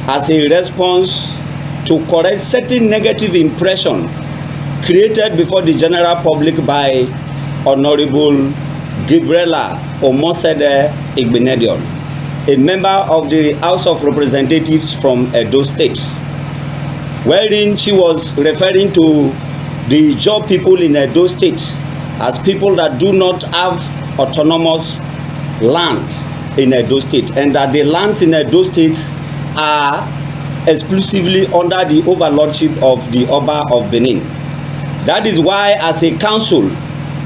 as a response to correct certain negative impression created before the general public by Honorable Gabriela Omosede Igbenedion, a member of the House of Representatives from Edo State, wherein she was referring to the Ijaw people in Edo State as people that do not have autonomous land in Edo State, and that the lands in Edo State are exclusively under the overlordship of the Oba of Benin. That is why, as a council,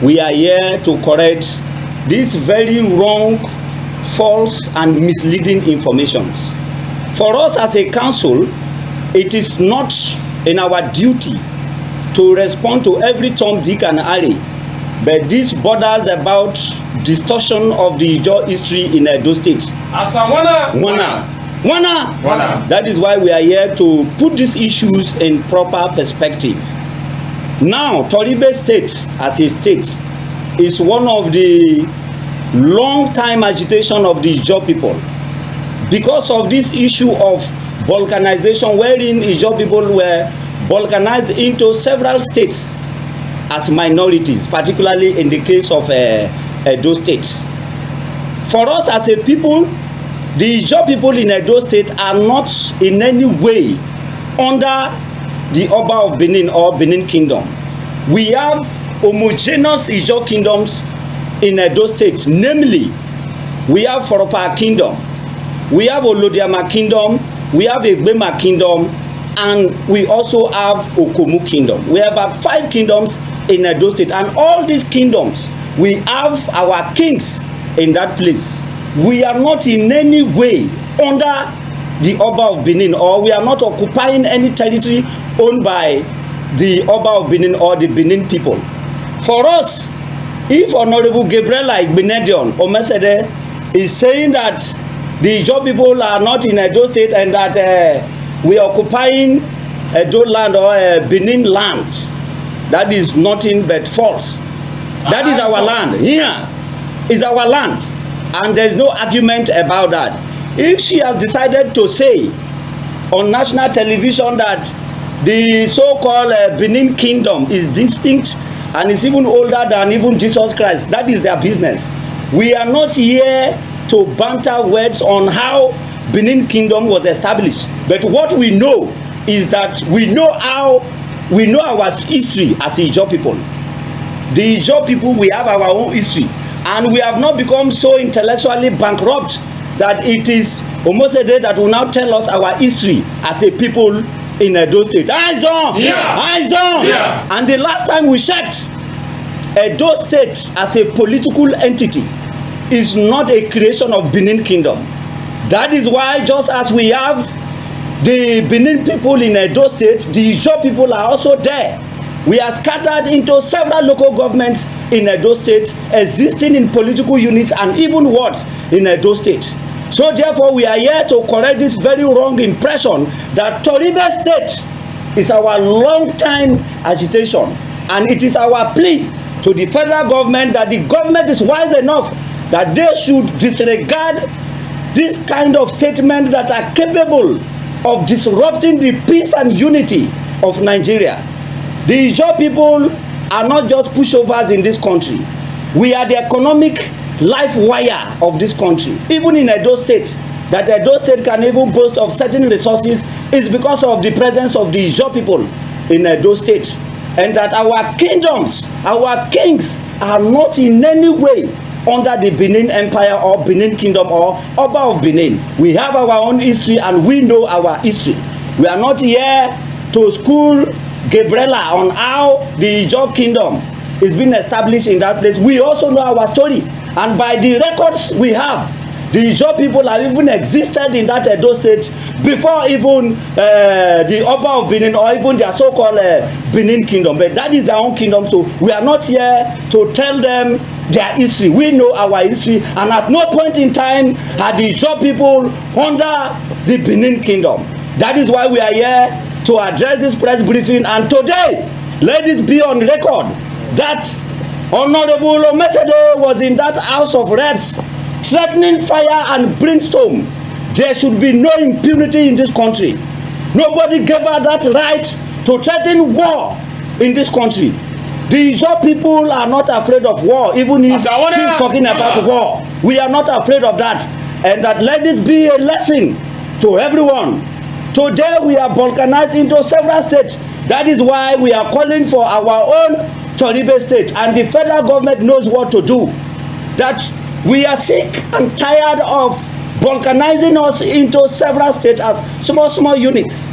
we are here to correct these very wrong, false, and misleading informations. For us as a council, it is not in our duty to respond to every Tom, Dick, and Harry, but this borders about distortion of the Ijaw history in Edo State. That is why we are here to put these issues in proper perspective. Now, Toru-Ibe State as a state is one of the long-time agitation of the Ijaw people because of this issue of balkanization, wherein Ijaw people were balkanized into several states as minorities, particularly in the case of Edo State. For us as a people, the Ijaw people in Edo State are not in any way under the Oba of Benin or Benin Kingdom. We have homogeneous Ijaw kingdoms in Edo State, namely, we have Foropa Kingdom, we have Olodiama Kingdom, we have Egbema Kingdom, and we also have Okomu Kingdom. We have about 5 kingdoms in Edo State, and all these kingdoms, we have our kings in that place. We are not in any way under the Oba of Benin, or we are not occupying any territory owned by the Oba of Benin or the Benin people. For us, if Honorable Gabriela Igbenedion Omosede is saying that the Ijaw people are not in Edo State and that we are occupying Edo land or Benin land, that is nothing but false. That is our land. Here is our land, and there is no argument about that. If she has decided to say on national television that the so-called Benin Kingdom is distinct and is even older than even Jesus Christ, that is their business. We are not here to banter words on how Benin Kingdom was established, but what we know is that we know our history as Ijaw people. The Ijaw people, we have our own history, and we have not become so intellectually bankrupt that it is Omosede that will now tell us our history as a people in Edo State. Eyes on! Yeah. Eyes on! Yeah. And the last time we checked, Edo State as a political entity is not a creation of Benin Kingdom. That is why, just as we have the Benin people in Edo State, the Ijaw people are also there. We are scattered into several local governments in Edo State, existing in political units and even what in Edo State. So therefore, we are here to correct this very wrong impression that Toru-Ibe State is our long-time agitation, and it is our plea to the federal government that the government is wise enough that they should disregard this kind of statement that are capable of disrupting the peace and unity of Nigeria. The Ijaw people are not just pushovers in this country. We are the economic life wire of this country. Even in Edo State, that Edo State can even boast of certain resources is because of the presence of the Ijaw people in Edo State, and that our kingdoms, our kings are not in any way under the Benin Empire or Benin Kingdom or Oba of Benin. We have our own history and we know our history. We are not here to school Gabriela on how the Ijaw Kingdom is being established in that place. We also know our story, and by the records we have, the Ijaw people have even existed in that Edo State before even the Oba of Benin or even their so-called Benin Kingdom. But that is their own kingdom, so we are not here to tell them their history. We know our history, and at no point in time are the Ijaw people under the Benin Kingdom. That is why we are here to address this press briefing, and today, let this be on record that Honorable Omosede was in that House of Reps threatening fire and brimstone there should be no impunity in this country. Nobody gave her that right to threaten war in this country. The Ijaw people are not afraid of war, even if she's talking about war. We are not afraid of that. And that let this be a lesson to everyone. Today we are balkanized into several states. That is why we are calling for our own Toru-Ibe state, and the federal government knows what to do. That we are sick and tired of balkanizing us into several states as small units.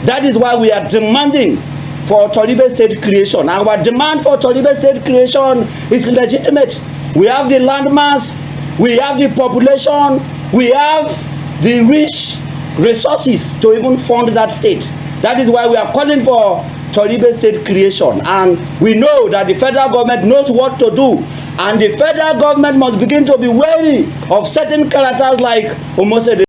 That is why we are demanding for Toru-Ibe state creation. Our demand for Toru-Ibe state creation is legitimate. We have the landmass, we have the population, we have the rich resources to even fund that state. That is why we are calling for Toru-Ibe state creation, and we know that the federal government knows what to do, and the federal government must begin to be wary of certain characters like Omosede.